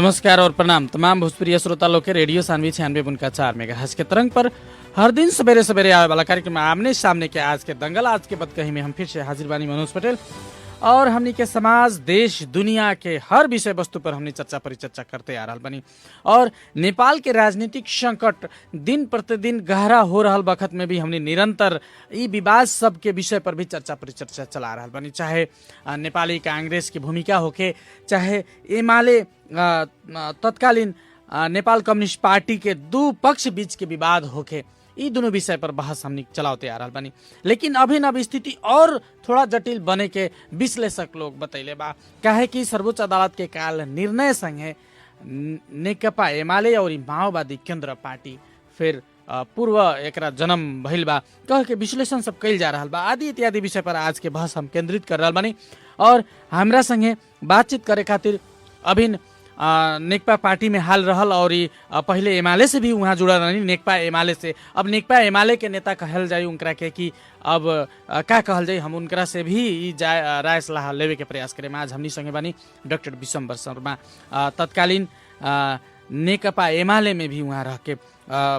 नमस्कार और प्रणाम तमाम भोजपुरी श्रोता लोग के रेडियो सानवी 96.4 मेगाहर्ट्ज के तरंग पर हर दिन सवेरे सवेरे आवे वाला कार्यक्रम आमने सामने के आज के दंगल आज के बदकही में हम फिर से हाजिर बानी मनोज पटेल और हमनी के समाज देश दुनिया के हर विषय वस्तु पर हमनी चर्चा परिचर्चा करते आ रहा बनी। और नेपाल के राजनीतिक संकट दिन प्रतिदिन गहरा हो रहा वक्त में भी हमनी निरंतर ई विवाद सब के विषय पर भी चर्चा परिचर्चा चला रहा बनी, चाहे नेपाली कांग्रेस की भूमिका होके, चाहे एमाले तत्कालीन नेपाल कम्युनिस्ट पार्टी के दो पक्ष बीच के विवाद होके, ये दोनों विषय पर बहस हमनी चलाते आ रहा बनी। लेकिन अभिनव स्थिति और थोड़ा जटिल बने के विश्लेषक लोग बतैले बा, काहे कि सर्वोच्च अदालत के काल निर्णय संगे नेकपा एमाले और माओवादी केन्द्र पार्टी फिर पूर्व एकरा जन्म भइल बा कह के विश्लेषण सब कैल जा रहा बा। आदि इत्यादि विषय पर आज के बहस हम केंद्रित कर रहा बनी और हमरा संगे बातचीत करे खातिर अभिन नेकपा पार्टी में हाल रहल और पहले एमाले से भी वहाँ जुड़ा रही नेकपा एमाले से। अब नेकपा एमाले के नेता कहल जाए उनकरा के कि अब का कहल जाए, हम उनकरा से भी राय सलाह लेवे के प्रयास करें। आज हमनी संगे बानी डॉक्टर विशंबर शर्मा, तत्कालीन नेकपा एमाले में भी वहाँ रह के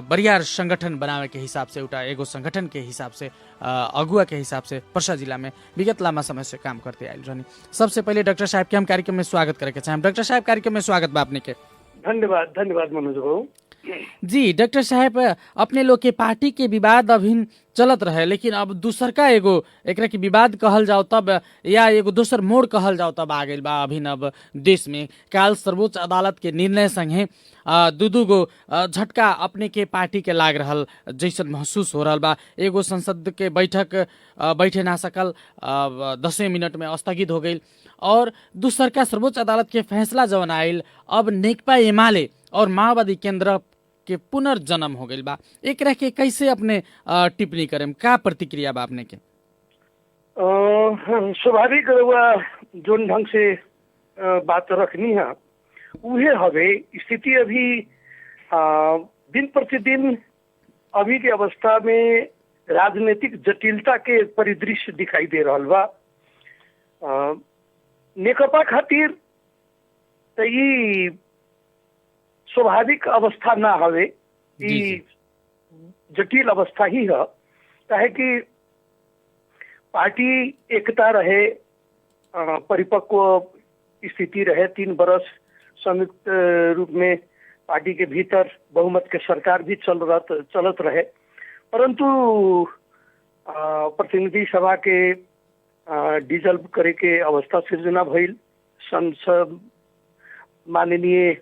बरियार संगठन बनावे के हिसाब से उठा एगो संगठन के हिसाब से अगुआ के हिसाब से पर्सा जिला में विगत लामा समय से काम करते आयल रहनी। सबसे पहले डॉक्टर साहब के हम कार्यक्रम में स्वागत करे के चाहें। डॉक्टर साहब कार्यक्रम में स्वागत बा अपने के। धन्यवाद मनोज भाऊ जी। डॉक्टर साहब अपने लोग के पार्टी के विवाद अभिन चलत रहे, लेकिन अब दूसर का एगो एकरा के विवाद कहल जाओ तब या एगो दोसर मोड़ कहल जाओ तब आ गई बा अभिन अब देश में। काल सर्वोच्च अदालत के निर्णय संगे दू गो झटका अपने के पार्टी के लाग रहल जैसन महसूस हो रहा बा। एगो संसद के बैठक बैठे ना सकल 10वें मिनट में स्थगित हो गई और दूसर का सर्वोच्च अदालत के फैसला जवन आयल अब नेकपा एमाले और माओवादी केन्द्र के पुनर्जन्म हो गई बा। एक रह के कैसे अपने टिप्पणी करें, का प्रतिक्रिया बा अपने के? स्वाभाविक जोन ढंग से बात रखनी है उहे हवे। स्थिति अभी दिन प्रतिदिन अभी के अवस्था में राजनीतिक जटिलता के परिदृश्य दिखाई दे रहा बा। नेकपा खातिर तो ये स्वाभाविक अवस्था ना हवे, जटिल अवस्था ही है। काहे कि पार्टी एकता रहे, परिपक्व स्थिति रहे, 3 बरस संयुक्त रूप में पार्टी के भीतर बहुमत के सरकार भी चलत रहे, परंतु प्रतिनिधि सभा के डिजल्व करे के अवस्था सृजना भइल। संसद माननीय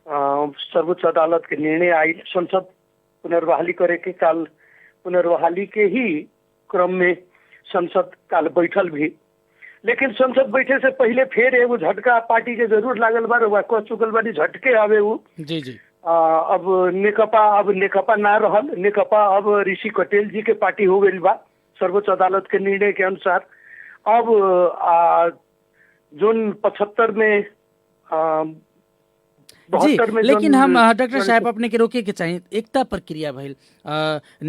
सर्वोच्च अदालत के निर्णय आई संसद पुनर्बहाली करे के। काल पुनर्बहाली के ही क्रम में संसद काल बैठल भी, लेकिन संसद बैठे से पहले फिर एगो झटका पार्टी के जरूर लागल बा, कह चुकल बानी झटके आवे उ। जी जी। अब नेकपा ना रहल, नेकपा अब ऋषि कटेल जी के पार्टी हो गई बा सर्वोच्च अदालत के निर्णय के अनुसार। अब जोन 75 में जी, लेकिन हम डॉक्टर साहब अपने के रोके के चाहिए एकता प्रक्रिया भइल।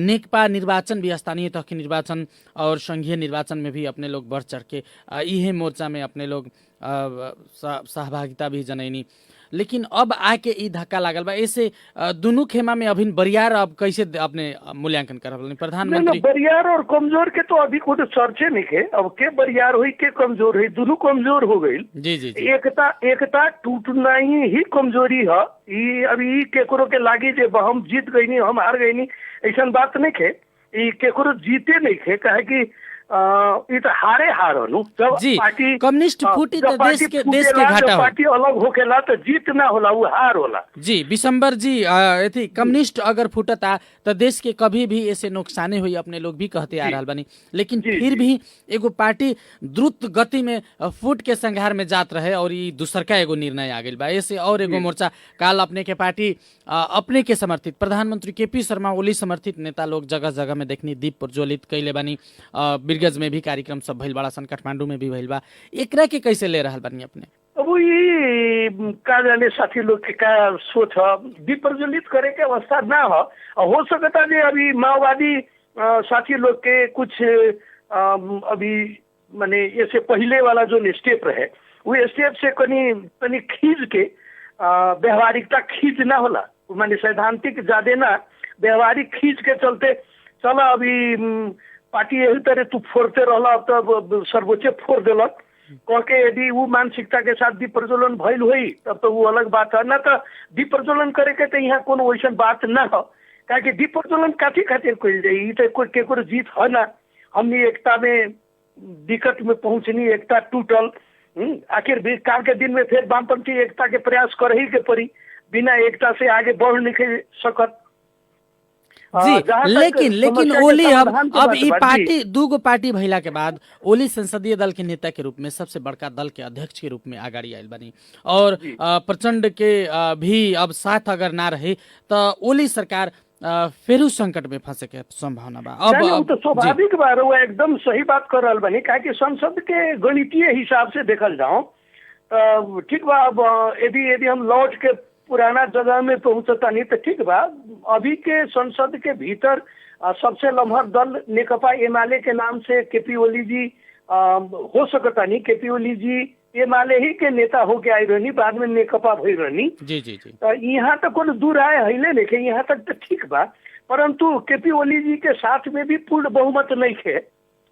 नेकपा निर्वाचन भी स्थानीय तह के निर्वाचन और संघीय निर्वाचन में भी अपने लोग बढ़ चढ़ के इहे मोर्चा में अपने लोग सहभागिता भी जनैनी, लेकिन अब आके ई धक्का लागल बा। ऐसे दोनों खेमा में अभी बरियार अब कैसे अपने मूल्यांकन करब? प्रधानमंत्री बरियार और कमजोर के तो अभी खुद चर्चे नहीं है। अब के बरियार हुई के कमजोर है, दोनों कमजोर हो गई। जी जी। एकता टूटना ही कमजोरी है। ये अभी केकरो के लागी जे हम जीत गई नहीं, हम हार गई नहीं, ऐसा बात नहीं है। ये केकरो जीते नहीं है, कहे कि ये तो हारे हार नु। जब पार्टी कम्युनिस्ट फूटी तो देश के घाटा हो, पार्टी अलग होकेला तो जीत ना होला, वो हार होला। जी विशंबर जी, यदि कम्युनिस्ट अगर फूटता तो देश के कभी भी ऐसे नुकसाने हुई अपने लोग भी कहते आ रहा बनी। लेकिन फिर भी एगो पार्टी द्रुत गति में फूट के संघार में जात रहे और ये दूसर का एगो निर्णय आ गई बा। ऐसे और एगो मोर्चा काल अपने के पार्टी अपने के समर्थित प्रधानमंत्री केपी शर्मा ओली समर्थित नेता लोग जगह जगह में देखनी दीप प्रज्वलित कैले बानी। बिरगज में भी कार्यक्रम सब भइल बड़ा सन, काठमांडू में भी भइल बा। एकरा के कैसे ले रहल बानी अपने? अब ये का जाने साथी लोग के का सोच है, दीप प्रज्वलित करे के अवस्था ना हो सकता है। अभी माओवादी साथी लोग के कुछ अभी माने इससे पहले वाला जो स्टेप रहे वो स्टेप से कनी खींच के व्यवहारिकता खींच ना होला, माने सैद्धांतिक ज्यादा ना, व्यवहारिक खींच के चलते चल अभी पार्टी यही तरह तू फोड़ते रहला, अब तो सर्वोच्च फोड़ दिलक कह के यदि वो मानसिकता के साथ दीप प्रज्वलन भइल हुई तब तो वो अलग बात है ना। तो दीप प्रज्वलन करे के तो यहाँ कोनो वैसन बात ना हो, काहे दीप प्रज्वलन काथी खातिर कइल जाई, तो कोई केकरो जीत है ना। हमनी एकता में दिक्कत में पहुंचनी, एकता टूटल, आखिर भी काल के दिन में फिर वामपंथी एकता के प्रयास कर ही के पड़ी, बिना एकता से आगे बढ़ नहीं सकत। जी लेकिन ओली अब ई पार्टी दूगो पार्टी भइला के बाद ओली संसदीय दल के नेता के रूप में सबसे बड़का दल के अध्यक्ष के रूप में आगाड़ी आयल बनी, और प्रचंड के भी अब साथ अगर ना रहे तो ओली सरकार फेरू संकट में फंसे के संभावना बा। अब तो स्वाभाविक बात है, एकदम सही बात कर रहा बनी, काहे कि संसद के गणितीय हिसाब से देखल जाओ तो ठीक बा। अब यदि हम लौट के पुराना जगह में पहुंचता नहीं तो ठीक बा। अभी के संसद के भीतर सबसे लम्हर दल नेकपा एमाले के नाम से केपी ओली जी हो सकता नहीं, केपी ओली जी एमाले ही के नेता होके आई रहनी, बाद में नेकपा भई रहनी। जी जी जी तो यहाँ तक कोनो दूर आए हिले नहीं, यहाँ तक तो ठीक बा, परंतु केपी ओली जी के साथ में भी पूर्ण बहुमत नहीं है।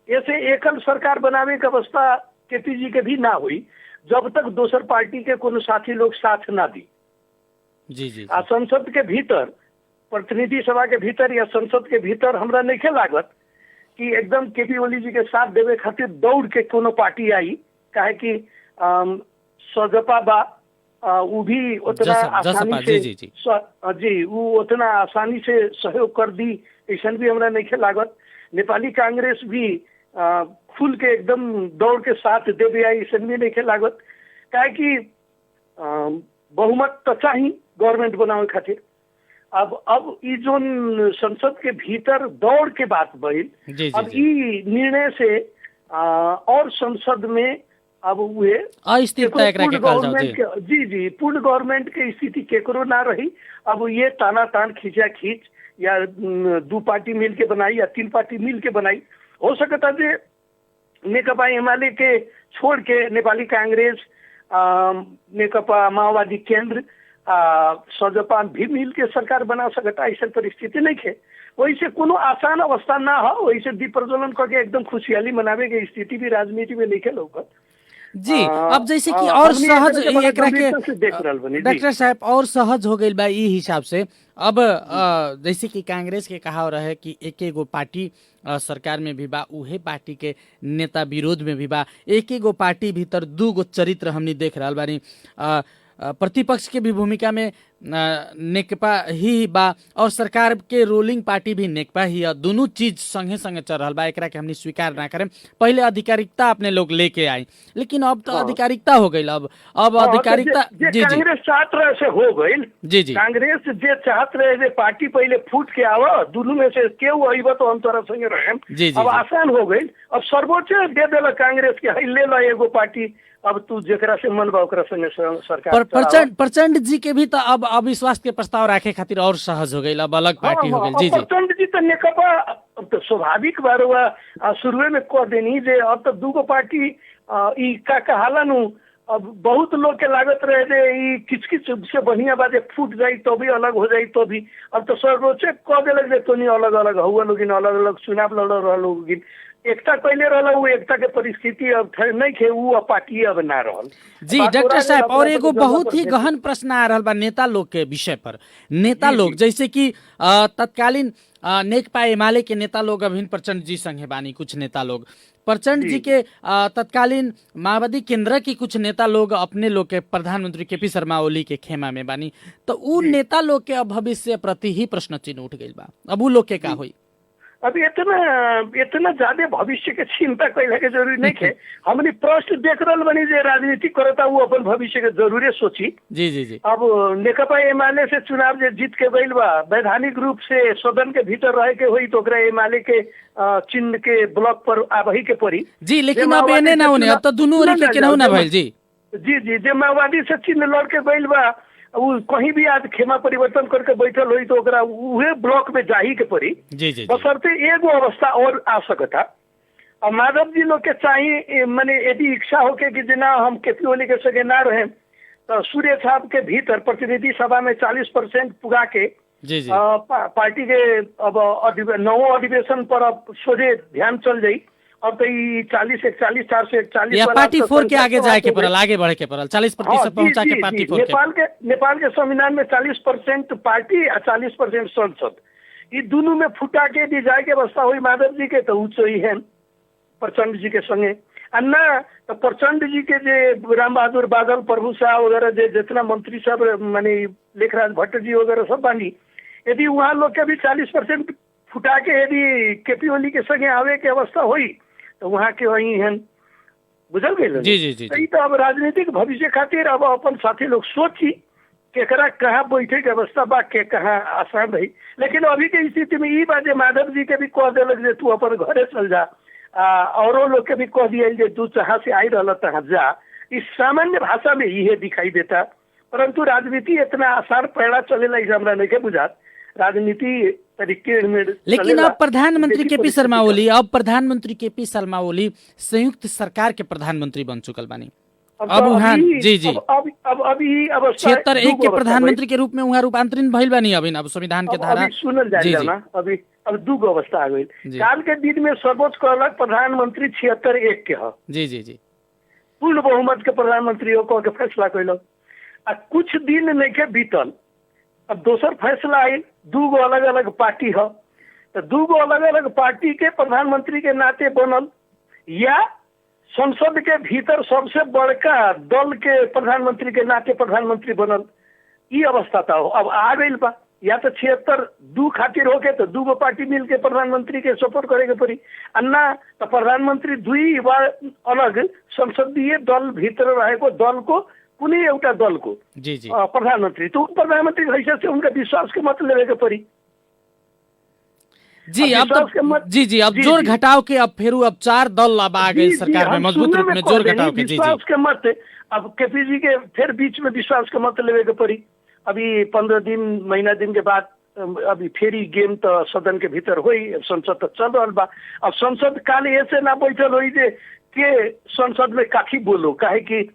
ऐसे एकल सरकार बनावे की अवस्था केपी जी के भी ना हुई जब तक दोसर पार्टी के कोनो साथी लोग साथ ना दी। जी जी संसद के भीतर, प्रतिनिधि सभा के भीतर या संसद के भीतर हमरा नहीं लागत कि एकदम केपी ओली जी के साथ देवे खातिर दौड़ के कोनो पार्टी आई, काहे कि सजपा बा वो भी उतना आसानी से जी वो उतना आसानी से सहयोग कर दी, ऐसा भी हमरा नहीं लागत। नेपाली कांग्रेस भी खुल के एकदम दौड़ के साथ देवे आई, ऐसा भी नहीं लागत, काहे कि बहुमत तो चाहिए गवर्नमेंट बनावे खातिर। अब ई जोन संसद के भीतर दौड़ के बात भइल, अब ई निर्णय से और संसद में अब हुए अस्थिरता एकरा के कहल जाऊ। जी पूर्ण गवर्नमेंट के स्थिति केकरो ना रही। अब ये ताना तान खींचा खींच या दो पार्टी मिल के बनाई या तीन पार्टी मिल के बनाई, हो सकता जे नेकपा एमाले के छोड़ के नेपाली कांग्रेस, नेकपा माओवादी केंद्र, सजपा भी मिल के सरकार बना सकता, ऐसा परिस्थिति नहीं है। वैसे कोनो आसान अवस्था ना हो, वैसे दीप प्रज्वलन करके एकदम खुशहाली मनावे के स्थिति भी राजनीति में नहीं है लोग। जी अब जैसे कि और सहज एकरा के डॉक्टर साहब और सहज हो गई बा ई हिसाब से। अब जैसे कि कांग्रेस के कहा रहे कि एक एगो पार्टी सरकार में भी बा, उहे पार्टी के नेता विरोध में भी बा, एक एगो पार्टी भीतर दूगो चरित्र हमनी देख रहा बानी। प्रतिपक्ष के भी भूमिका में नेकपा ही बा और सरकार के रूलिंग पार्टी भी नेकपा ही है, दोनों चीज संगे संगे चल रहा बा। एकरा के हमनी स्वीकार ना करें, पहले आधिकारिकता अपने लोग लेके आए, लेकिन अब तो आधिकारिकता हो गई। अब आधिकारिकता जी कांग्रेस चाहत रहे से हो गई। जी जी कांग्रेस जे चाहत रहे जे पार्टी पहले फूट के आवा, दोनों में से केहू अइबा तो हम तोरा संगे रहे, अब आसान हो गई। अब सर्वोच्च दे देला कांग्रेस के, ले ला एगो पार्टी, अब तू जेकरा से मन बा ओकरा संगे सरकार। प्रचंड जी के भी तो अब अविश्वास के प्रस्ताव रखे खातिर और सहज हो गई, अब अलग पार्टी हो गई। जी जी प्रचंड जी तो नेकपा तो स्वाभाविक बार हुआ शुरू में कह देनी जे अब तो दूगो पार्टी ई का कहाला नु। अब बहुत लोग के लागत रहे जे ई किचकिच से बढ़िया बात फूट जाई तो भी अलग हो जाई, तो भी अब तो सर्वोच्च कह देलक जे तो नहीं अलग अलग हुआ लोगिन, अलग अलग चुनाव लड़ रहा लोगिन। एकता पहले रहा, वो एकता के परिस्थिति अब नहीं थे, वो पार्टी अब ना रहल। जी डॉक्टर साहब और एगो बहुत ही गहन प्रश्न आ रहा बा नेता लोग के विषय पर। नेता लोग जैसे कि तत्कालीन नेकपा एमाले के नेता लोग अभिन प्रचंड जी संगे बानी, कुछ नेता लोग प्रचंड जी के तत्कालीन माओवादी केंद्र की कुछ नेता लोग अपने लोग के प्रधानमंत्री केपी शर्मा ओली के खेमा में बानी, तो उ नेता लोग के अब भविष्य प्रति ही प्रश्न चिन्ह उठ गई बा। अब उ लोग के का होई? अब इतना ज्यादा भविष्य के चिंता कैला के जरूरी नहीं है। हमने प्रश्न देख रहा बनी जे राजनीति करता वो अपन भविष्य के जरूरी सोची। जी जी जी अब नेकपा एमाले से चुनाव जे जीत के गइल बा, वैधानिक रूप से सदन के भीतर रहे के होई तो ओकरा एमाले के चिन्ह के ब्लॉक पर आबही के पड़ी। जी लेकिन अब एने ना होने, अब तो दोनों ओरी के केनाहू ना भइल। जी जी जी जे माओवादी से चिन्ह लड़ के गइल बा, वो कहीं भी आज खेमा परिवर्तन करके बैठल हुई तो ओकरा उहे ब्लॉक में जाही के पड़ी। जी जी बशर्ते एगो अवस्था और आ सकता। अब माधव जी लोग के चाहिए, माने यदि इच्छा होके कि जना हम केपी ओली के संगे ना रहे तो सूर्य साहब के भीतर प्रतिनिधि सभा में 40% पुगा के जी जी पार्टी के अब नवों अधिवेशन पर अब सोझे ध्यान चल जाई। अब तो 40-41 441 या पार्टी फोर के आगे जाए के पड़ल, आगे बढ़े के पड़ल, 40% पहुंचा के पार्टी फोर के। नेपाल के संविधान में 40% पार्टी और 40% संसद, ये दोनों में फुटा के भी जाए के अवस्था हुई माधव जी के तो उच्च ही है प्रचंड जी के संगे अन्ना। तो प्रचंड जी के जे राम बहादुर बादल, प्रभु शाह वगैरह जे जितना मंत्री सब माने लेखराज भट्ट जी वगैरह सब बानी, यदि वहाँ लोग के भी 40% फुटा के यदि केपी ओली के संगे आवे के अवस्था हुई तो वहाँ के वही है बुझल गए। जी जी जी तो अब राजनीतिक भविष्य खातिर अब अपन साथी लोग सोची केकरा कहाँ बैठे के अवस्था बा के कहाँ आसान रही। लेकिन अभी के स्थिति में ये बात माधव जी के भी कह दिलक जे तू अपन घरे चल जा, औरों लोग के भी कह दिया जे तू जहाँ से आई रहा तहाँ जा। इस सामान्य भाषा में यही दिखाई देता, परंतु राजनीति इतना आसान पैड़ा चलेला इस हमरा नहीं के बुझात। राजनीति तरीके में लेकिन अब प्रधानमंत्री केपी शर्मा ओली, अब प्रधानमंत्री केपी शर्मा ओली संयुक्त सरकार के प्रधानमंत्री बन चुकल बानी। अब वहाँ जी जी अब क्षेत्र 1 के प्रधानमंत्री के रूप में वहाँ रूपांतरित भइल बानी। अब संविधान के धारा सुनल जाए ना, अभी अब दू अवस्था आ गई। काल के दिन में सर्वोच्च कहलक प्रधानमंत्री 76-1 के ह जी जी जी पूर्ण बहुमत के प्रधानमंत्री कह के फैसला कैलक। आ कुछ दिन नहीं के बीतल, अब दोसर फैसला आई, दू अलग अलग पार्टी है तो दू अलग अलग पार्टी के प्रधानमंत्री के नाते बनल, या संसद के भीतर सबसे बड़का दल के प्रधानमंत्री के नाते प्रधानमंत्री बनल। ये अवस्था था अब आ गई बा। या तो 76-2 खातिर हो के तो दूगो पार्टी मिल के प्रधानमंत्री के सपोर्ट करे के पड़ी, अन्ना तो प्रधानमंत्री दुई बार अलग संसदीय दल भीतर रहेको दल को कुनै एउटा दल को जी जी प्रधानमंत्री, तो प्रधानमंत्री की हैसियत से उनका विश्वास के मत लेवे के पड़ी। जी अब तो जी जी अब जोर घटाव के अब फिर अब 4 दल अब आ गए सरकार में मजबूत रूप में जोर घटाव के। जी विश्वास के मत अब केपी जी के फिर बीच में विश्वास के मत लेवे के पड़ी। अभी 15 दिन महीना दिन के बाद अभी फेरी गेम तो सदन के भीतर हुई, संसद तो चल रहा बा। अब संसद काल ऐसे ना बैठल हुई जे के संसद में काफी बोलो, काहे कि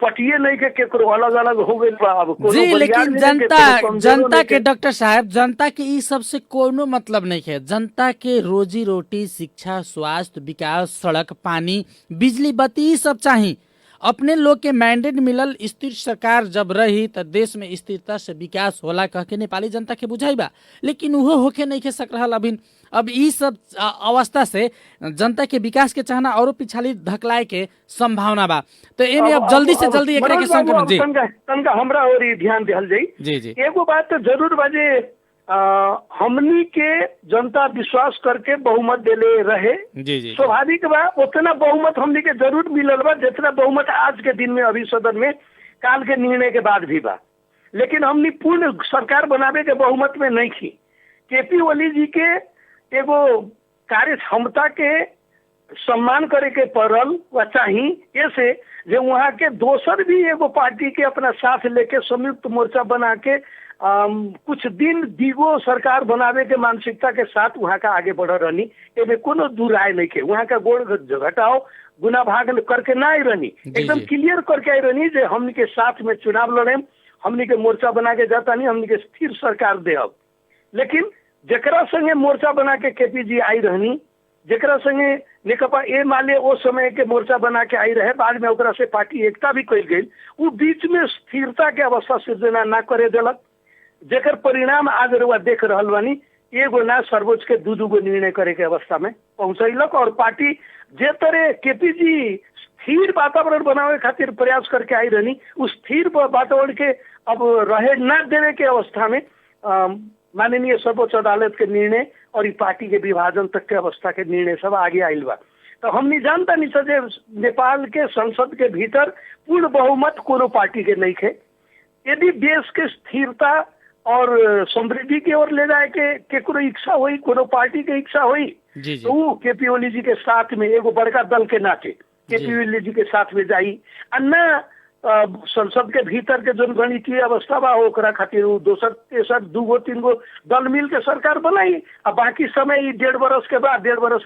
पटिए नहीं के केकरो अलग अलग हो गई बा। अब जी लेकिन जनता के डॉक्टर साहब, जनता के ई सबसे कोनो मतलब नहीं है। जनता के रोजी रोटी, शिक्षा, स्वास्थ्य, विकास, सड़क, पानी, बिजली, बत्ती सब चाहिए। अपने लोग के मैंडेट मिलल स्थिर सरकार जब रही तो देश में स्थिरता से विकास होला कह के नेपाली जनता के बुझाई बा, लेकिन वो होके नहीं के सक रहा अभी। अब ई सब अवस्था से जनता के विकास के चाहना और पिछाड़ी धकलाए के संभावना बा। तो एमे अब जल्दी से जल्दी एकरा के संकलन जी तनका हमरा और ध्यान देहल जाई। जी जी एगो बात तो जरूर बाजे, हमनी के जनता विश्वास करके बहुमत देले रहे। जी जी स्वाभाविक बा उतना बहुमत हमनी के जरूर मिलल बा जितना बहुमत आज के दिन में अभी सदन में काल के निर्णय के बाद भी बा। लेकिन हमनी पूर्ण सरकार बनावे के बहुमत में नहीं थी। केपी ओली जी के एगो कार्य क्षमता के सम्मान करे के पड़ल व चाही, ऐसे जो वहाँ के दोसर भी एगो पार्टी के अपना साथ लेके संयुक्त मोर्चा बना के कुछ दिन दीगो सरकार बनावे के मानसिकता के साथ वहाँ का आगे बढ़ रहनी, एमे कोनो दूर आए नहीं के। वहाँ का गोड़ घटाओ गुना भाग करके ना आई रहनी, एकदम क्लियर करके आई रहनी जे हमनी के साथ में चुनाव लड़े, हमनी के मोर्चा बना के जाता नहीं, हमनी के स्थिर सरकार दे। अब लेकिन जकरा संगे मोर्चा बना के केपी जी आई रहनी, जकरा संगे नेकपा एमाले ओ समय के मोर्चा बना के आई रहे, बाद में ओकरा से पार्टी एकता भी कल गई, वो बीच में स्थिरता के अवस्था सृजना ना करे देलक, जेकर परिणाम आज रुआ देख रहल बानी। एगो ना सर्वोच्च के दू निर्णय करे के अवस्था में पहुंचैलक और पार्टी जे तरह केपी जी स्थिर वातावरण बनावे खातिर प्रयास करके आई रहनी, उस स्थिर वातावरण के अब रहे न देवे के अवस्था में माननीय सर्वोच्च अदालत के निर्णय और ई पार्टी के विभाजन तक के अवस्था के निर्णय सब आगे आयल बा। तो हमनी जानता नहीं सके नेपाल के संसद के भीतर पूर्ण बहुमत कोनो पार्टी के नहीं है। यदि देश के स्थिरता और समृद्धि की ओर ले जाए के केकरो इच्छा हुई, कोनो पार्टी के इच्छा हुई, तो वो केपी ओली जी के साथ में एगो बड़का दल के नाते केपी ओली जी के साथ में जाई, अन्ना संसद के भीतर के जो गणितीय अवस्था बा ओकरा खातिर दोसर तेसर 2 गो 3 गो दल मिल के सरकार बनाई। अब बाकी समय 1.5 बरस के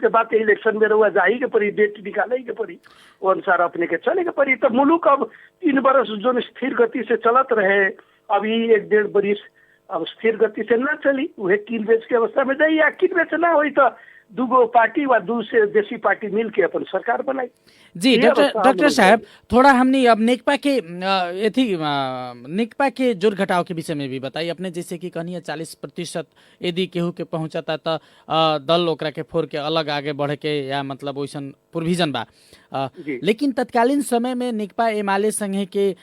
बाद इलेक्शन में रहुआ जाही के पड़ी, डेट निकाले के पड़ी, वो अनुसार अपने के चले के पड़ी। तो मुल्क अब 3 बरस जो स्थिर गति से चलत रहे, अभी 1.5 बरिस अब स्थिर गति से ना चली, वह कील बेच के अवस्था में जाइए। कील बेच ना हुई तो 2 गो पार्टी व 2 से देशी पार्टी मिल के अपन सरकार बनाई। जी डॉक्टर साहब, थोड़ा हमने अब नेकपा के जोड़ घटाव के विषय में भी बताइए। अपने जैसे कि कहनी है 40% यदि केहू के पहुंचता तो दल ओकरा के फोड़ के अलग आगे बढ़े के या मतलब वैसन प्रोविजन बा। लेकिन तत्कालीन समय में नेकपा एमाले संघ के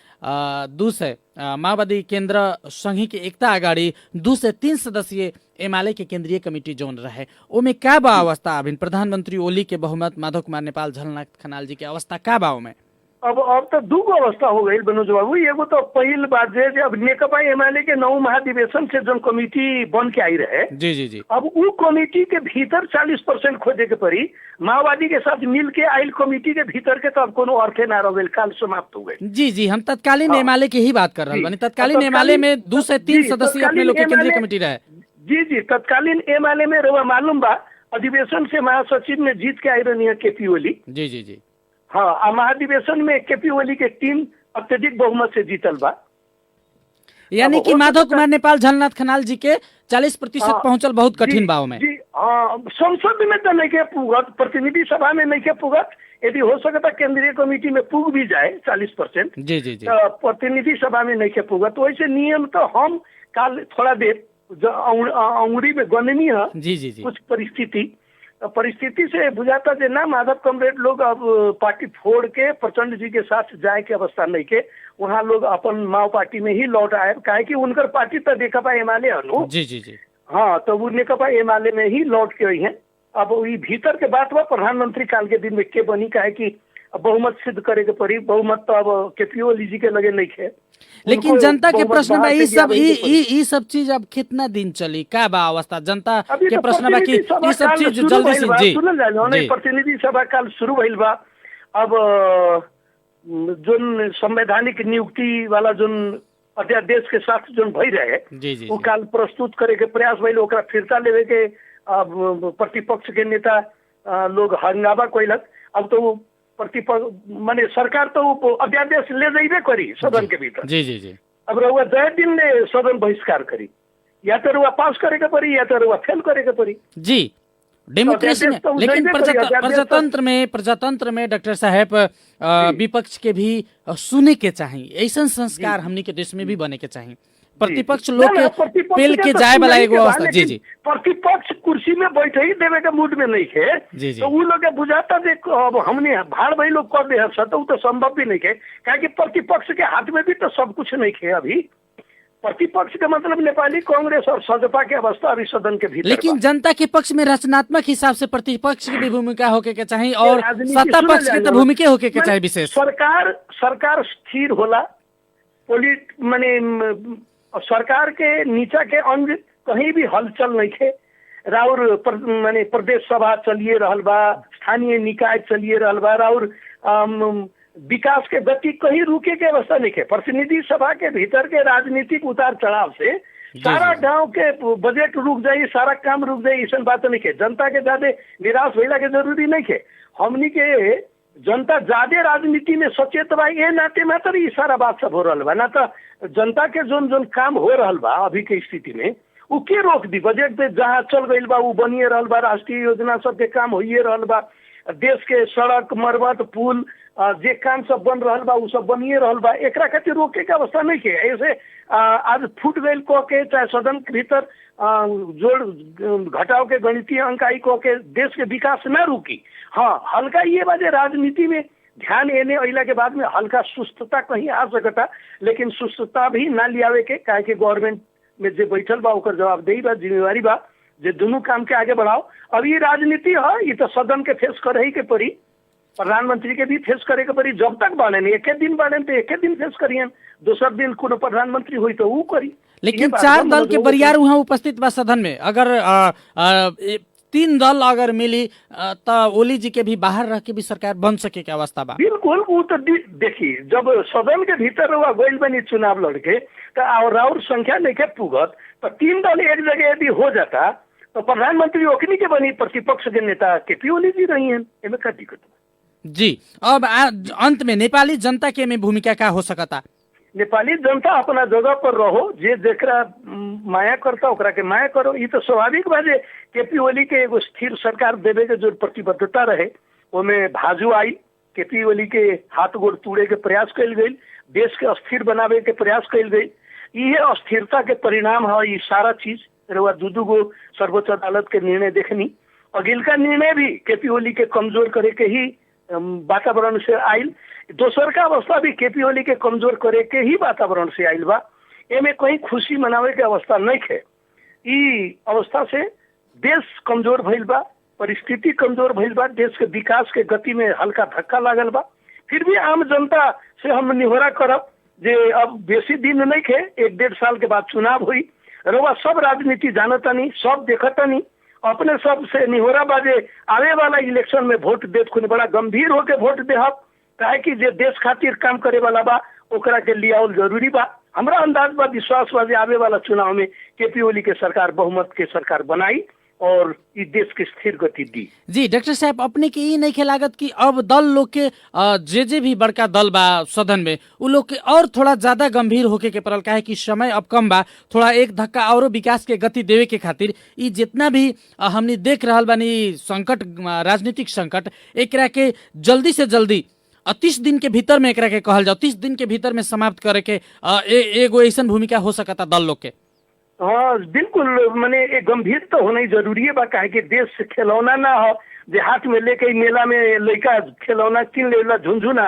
2 से माओवादी केंद्र संघ के एकता अगाडि 2 से 3 सदस्यीय एमाले के केंद्रीय कमिटी जोन रहे, ओमे का बा अवस्था? अभी प्रधानमंत्री ओली के बहुमत, माधव कुमार नेपाल, झलनाथ खनाल जी के अवस्था का बा में? अब तो 2 गो अवस्था हो गई मनोज बाबू। एगो तो पहिल बात जे अब नेकपा एमाले के 9 महाधिवेशन से जो कमिटी बन के आई रहे, जी अब वो कमिटी के भीतर 40% खोजे के पड़ी। माओवादी के साथ मिल के आयल कमिटी के भीतर के तब कोनो अर्थे ना रहे, काल समाप्त हो गए। जी हम तत्कालीन एमाले के ही बात कर रहे हैं। तत्कालीन एमाले में 2 से 3 सदस्य अपने लोग के केंद्रीय कमिटी रहे। जी तत्कालीन एमाले में रहुआ मालूम बा, अधिवेशन से महासचिव ने जीत के आई रही है केपी ओली। जी हाँ, महाधिवेशन में केपी ओली के टीम अत्यधिक बहुमत से जीतल बा। यानी कि माधव कुमार नेपाल, झलनाथ खनाल जी के 40% पहुंचल बहुत कठिन बाव में। जी हाँ, संसद में तो नहीं के पुगत, प्रतिनिधि सभा में नहीं के पुगत। यदि हो सकता केंद्रीय कमेटी में पुग भी जाए 40%, जी तो प्रतिनिधि सभा में नहीं के पुगत। वैसे नियम तो हम काल थोड़ा देर अंगुरी में गणनी है। जी कुछ परिस्थिति से बुझाता है ना, माधव कमरेड लोग अब पार्टी फोड़ के प्रचंड जी के साथ जाए के अवस्था नहीं के, वहाँ लोग अपन माओ पार्टी में ही लौट आए। काहे कि उनकर पार्टी तो नेकपा एमाले हनु। जी हाँ, तो वो नेकपा एमाले में ही लौट के आई है। अब ये भीतर के बात हुआ, प्रधानमंत्री काल के दिन में के बनी, काहे कि बहुमत सिद्ध करे के पड़ी। बहुमत तो अब केपी ओली जी के लगे नहीं है। लेकिन जनता के प्रश्न बा ई सब चीज अब कितना दिन चली, का बा अवस्था? जनता के प्रश्न बा कि ई सब चीज जल्दी से जी सुनल जाए। प्रतिनिधि सभा काल शुरू भइल बा। अब जोन संवैधानिक नियुक्ति वाला जोन अध्यादेश के साथ जोन भई रहे, वो काल प्रस्तुत करे के प्रयास भइल, ओकरा फिरता लेवे के प्रतिपक्ष के नेता लोग हंगामा कइलक। अब तो प्रतिपक्ष माने सरकार तो अध्यादेश ले जाइबे करी सदन के भीतर। जी अब रहुआ 10 दिन में सदन बहिष्कार करी, या तो रहुआ पास करे के पड़ी या तो रहुआ फेल करे के पड़ी। जी डेमोक्रेसी में, लेकिन प्रजातंत्र में डॉक्टर साहब विपक्ष के भी सुने के चाहिए, ऐसा संस्कार हमनी के देश में भी बने के चाहिए। प्रतिपक्ष लोग के पेल के जाए वाला एगो अवस्था। जी प्रतिपक्ष कुर्सी में बैठे ही देवे के मूड में नहीं है, तो वो लोग बुझाता जे अब हमने भाड़ भाई लोग कर दे तो संभव भी नहीं है। क्या कि प्रतिपक्ष के हाथ में भी तो सब कुछ नहीं है। अभी प्रतिपक्ष का मतलब नेपाली कांग्रेस और सजपा की अवस्था अभी सदन के भीतर। लेकिन जनता के पक्ष में रचनात्मक हिसाब से प्रतिपक्ष की भी भूमिका होके के चाहिए और सत्ता पक्ष की तो भूमिका होके के चाहिए विशेष। सरकार स्थिर होला, माने सरकार के नीचा के अंग कहीं भी हलचल नहीं है। राउर माने प्रदेश सभा चलिए रहल बा, स्थानीय निकाय चलिए रहल बा, राउर विकास के गति कहीं रुके के अवस्था नहीं है। प्रतिनिधि सभा के भीतर के राजनीतिक उतार चढ़ाव से सारा गांव के बजट रुक जाये, सारा काम रुक जाये, ऐसा बात नहीं है। जनता के ज्यादा निराश होइला के जरूरी नहीं है। हमनी के जनता ज्यादा राजनीति में सचेत बा, ये नाते मात्र ये सारा बात सब हो रहा बा। ना तो जनता के जोन जोन काम हो रहा बा अभी के स्थिति में वो के रोक दी। बजट पे जहाँ चल गई बा वो बनिए रहल बा, राष्ट्रीय योजना सबके काम होइए रहल बा, देश के सड़क मरम्मत पुल जे काम सब बन रहल बा वो सब बनिए रहल बा। एकरा खातिर रोके के अवस्था नहीं है। ऐसे आज फुट गई कह के चाहे सदन के भीतर जोड़ घटाव के गणितीय अंक आई कह के देश के विकास न रुकी। हाँ, हल्का ये बाजे राजनीति में ध्यान एने अइला के बाद में हल्का सुस्तता कहीं आ सकता, लेकिन सुस्तता भी ना लियावे के, काहे कि गवर्नमेंट में जे बैठल बा ओकर जवाबदेही बा, जिम्मेवारी बा जे दोनों काम के आगे बढ़ाओ। अब ये राजनीति है, ये तो सदन के फेस करे ही के पड़ी, प्रधानमंत्री के भी फेस करे के पड़ी। जब तक बाने एक दिन बाने तो एक दिन फेस करियन, दूसर दिन कोनो प्रधानमंत्री हुई तो वो करी। लेकिन 4 दल के बरियार वहाँ उपस्थित बा सदन में। अगर तीन दल अगर मिली तो ओली जी के भी बाहर रह के भी सरकार बन सके के अवस्था बा। बिल्कुल वो तो देखी जब सदन के भीतर हुआ गोइल बनी चुनाव लड़के तो और संख्या नहीं के पुगत तो तीन दल एक जगह यदि हो जाता तो प्रधानमंत्री ओखनी के बनी प्रतिपक्ष के नेता केपी ओली जी रही हैं, इनमें क्या दिक्कत बा? जी अब अंत में नेपाली जनता के में भूमिका का हो सकता? नेपाली जनता अपना जगह पर रहो, जे जेकरा माया करता ओकरा के माया करो। ये तो स्वाभाविक बा जे केपी ओली के एगो स्थिर सरकार देवे के जो प्रतिबद्धता रहे ओमे भाजू आई, केपी ओली के हाथ गोड़ तोड़े के प्रयास कल गई, देश के अस्थिर बनावे के प्रयास कल गई। ये अस्थिरता के परिणाम है ये सारा चीज। दू गो सर्वोच्च अदालत के निर्णय देखनी, अगिलका निर्णय भी केपी ओली के कमजोर करे के ही वातावरण से आयल। दोसर का अवस्था भी केपी ओली के कमजोर करे के ही वातावरण से आयल बा। एमे कहीं खुशी मनावे के अवस्था नहीं है। ई अवस्था से देश कमजोर भइल बा, परिस्थिति कमजोर भइल बा, देश के विकास के गति में हल्का धक्का लागल बा। फिर भी आम जनता से हम निहोरा करब जे अब बेसी दिन नहीं है, 1-1.5 साल के बाद चुनाव हुई। रउआ सब राजनीति जानतानी, सब देखतानी, अपने सब से निहोरा बाजे आवे वाला इलेक्शन में वोट देत खुद बड़ा गंभीर होके वोट देहब, काहे कि जे देश खातिर काम करे वाला बा ओकरा के लियावल जरूरी बा। हमरा अंदाज बा, विश्वास बा जे आवे वाला चुनाव में केपी ओली के सरकार बहुमत के सरकार बनाई और इस देश की स्थिर गति दी। जी डॉक्टर साहब, अपने के ये नहीं लागत कि अब दल लोग के जे भी बड़का दल बा सदन में उ लोग के और थोड़ा ज्यादा गंभीर होके के पड़ल, काहे कि समय अब कम बा, थोड़ा एक धक्का और विकास के गति देवे के खातिर ये जितना भी हमने देख रहल बानी संकट, राजनीतिक संकट, एकरा के जल्दी से जल्दी 30 दिन के भीतर में एकरा के कहल जाओ 30 दिन के भीतर में समाप्त करे के एगो ऐसा भूमिका हो सकता दल लोग के। हाँ बिल्कुल, मैंने एक गंभीर तो होना ही जरूरी है बा, काहे कि देश से खिलौना ना हो जे हाथ में लेके मेला में लड़का खिलौना किन लेला झुनझुना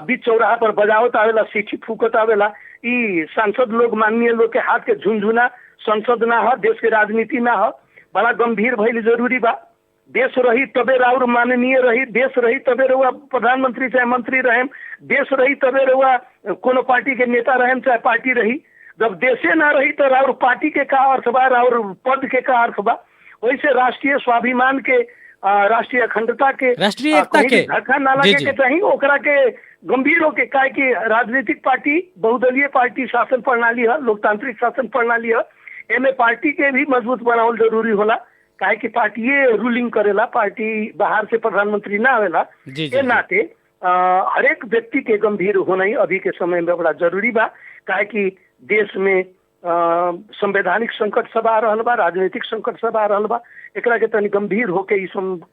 बीच चौराहा पर बजावत आवेला, सीटी फूकत आवेला। ई सांसद लोग, माननीय लोग के हाथ के झुनझुना संसद ना हो, देश के राजनीति ना हो, बड़ा गंभीर भइल जरूरी बा। देश रही तबे राउर माननीय रही, देश रही तबे रहुआ प्रधानमंत्री चाहे मंत्री रहे, देश रही तबे रहुआ कोनो पार्टी के नेता रहे चाहे पार्टी रही। जब देशे ना रही तो राउर पार्टी के का अर्थ बा, राउर पद के का अर्थ बा। वैसे राष्ट्रीय स्वाभिमान के, राष्ट्रीय अखंडता के, राष्ट्रीय एकता के धक्का ना लगे के चाही, ओकरा के गंभीर होके, काहे कि राजनीतिक पार्टी बहुदलीय पार्टी शासन प्रणाली है, लोकतांत्रिक शासन प्रणाली है। एमे पार्टी के भी मजबूत बनावल जरूरी होला, काहे कि पार्टी रूलिंग करेला, पार्टी बाहर से प्रधानमंत्री ना आवेला। ए नाते हरेक व्यक्ति के गंभीर होना ही अभी के समय में बड़ा जरूरी बा, काहे कि देश में संवैधानिक संकट सब आ रहल बा, राजनीतिक संकट सब आ रहल बा। एकरा के तनी गंभीर होके इस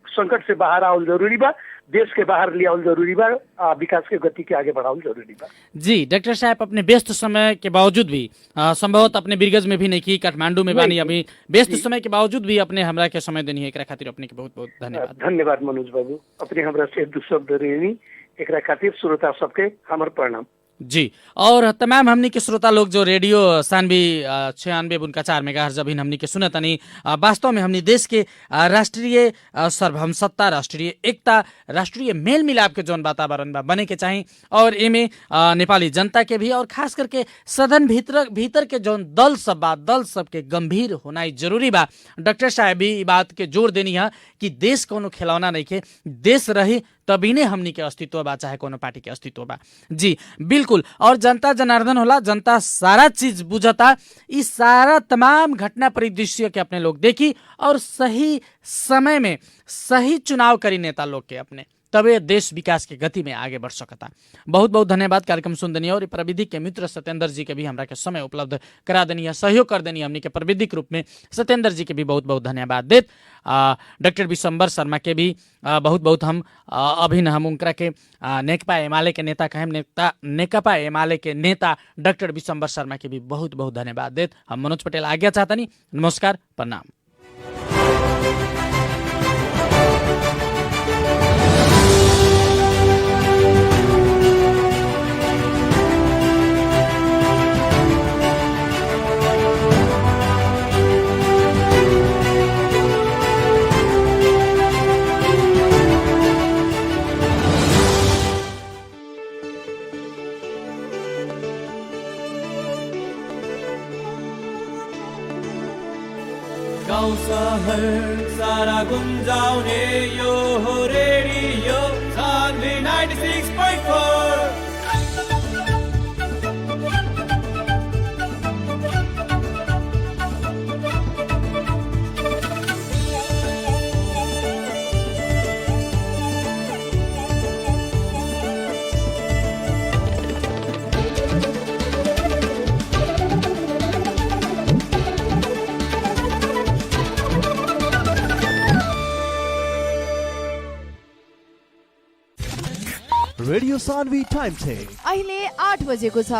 संकट से बाहर आवल जरूरी बा, देश के बाहर ले आवल जरूरी बा, विकास के गति के आगे बढ़ावल जरूरी बा। जी डॉक्टर साहब, अपने व्यस्त समय के बावजूद भी संभवतः अपने बिरगज में भी नहीं की, काठमांडू में बानी, अभी व्यस्त समय के बावजूद भी अपने हमरा के समय देनी है, एकरा खातिर अपने के बहुत बहुत धन्यवाद। धन्यवाद मनोज बाबू, अपने हमरा से दू शब्द रेनी, एकरा खातिर श्रोता सबके हमर प्रणाम। जी, और तमाम हमनी के श्रोता लोग जो रेडियो सानवी 96.4 मेगाहर्ट्ज अभी हमनी के सुनत तनी, वास्तव में हमनी देश के राष्ट्रीय सार्वभौमसत्ता, राष्ट्रीय एकता, राष्ट्रीय मेल मिलाप के जौन वातावरण बा बने के चाही, और एमे नेपाली जनता के भी और खास करके सदन भीतर के जौन दल सब बा, दल सब के गंभीर होना जरूरी बा। डॉक्टर साहब भी ई बात के जोर देनी है कि देश कोनो खिलौना नहीं के, देश रही तभी ने हमनी के अस्तित्व बा, चाहे कोनो पार्टी के अस्तित्व बा। जी बिल्कुल, और जनता जनार्दन होला, जनता सारा चीज बुझता, इस सारा तमाम घटना परिदृश्य के अपने लोग देखी और सही समय में सही चुनाव करी नेता लोग के अपने, तबे देश विकास के गति में आगे बढ़ सकता। बहुत बहुत धन्यवाद कार्यक्रम सुन देनी, और प्रविधि के मित्र सत्येंद्र जी के भी हमरा के समय उपलब्ध करा देनी है, सहयोग कर देनी हमनी के प्रविधिक रूप में। सत्येंद्र जी के भी बहुत बहुत धन्यवाद देत। डॉक्टर विशंबर शर्मा के भी बहुत बहुत हम अभिन हम उनकरा के नेकपा एमाले के नेता कहें, नेकपा एमाले के नेता डॉक्टर विशंबर शर्मा के भी बहुत बहुत धन्यवाद देत। हम मनोज पटेल आज्ञा चाहतनी, नमस्कार, प्रणाम। गाउँ सहर सारा गुन्जाउने यो हो radio Sanvi 96.4। Radio Sanvi time check अहिले 8 बजेको छ।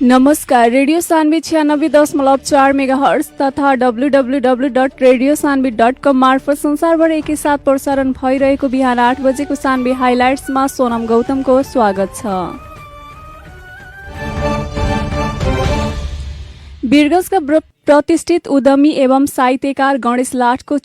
नमस्कार, रेडियो सान्वी 96.4 मेगाहर्ट्ज तथा www.radiosanvi.com मार्फत संसारभर एकैसाथ प्रसारण भइरहेको बिहान 8 बजेको सान्वी हाइलाइट्समा सोनम गौतमको स्वागत छ। वीरगंजका प्रतिष्ठित उद्यमी एवं साहित्यकार गणेश लाटको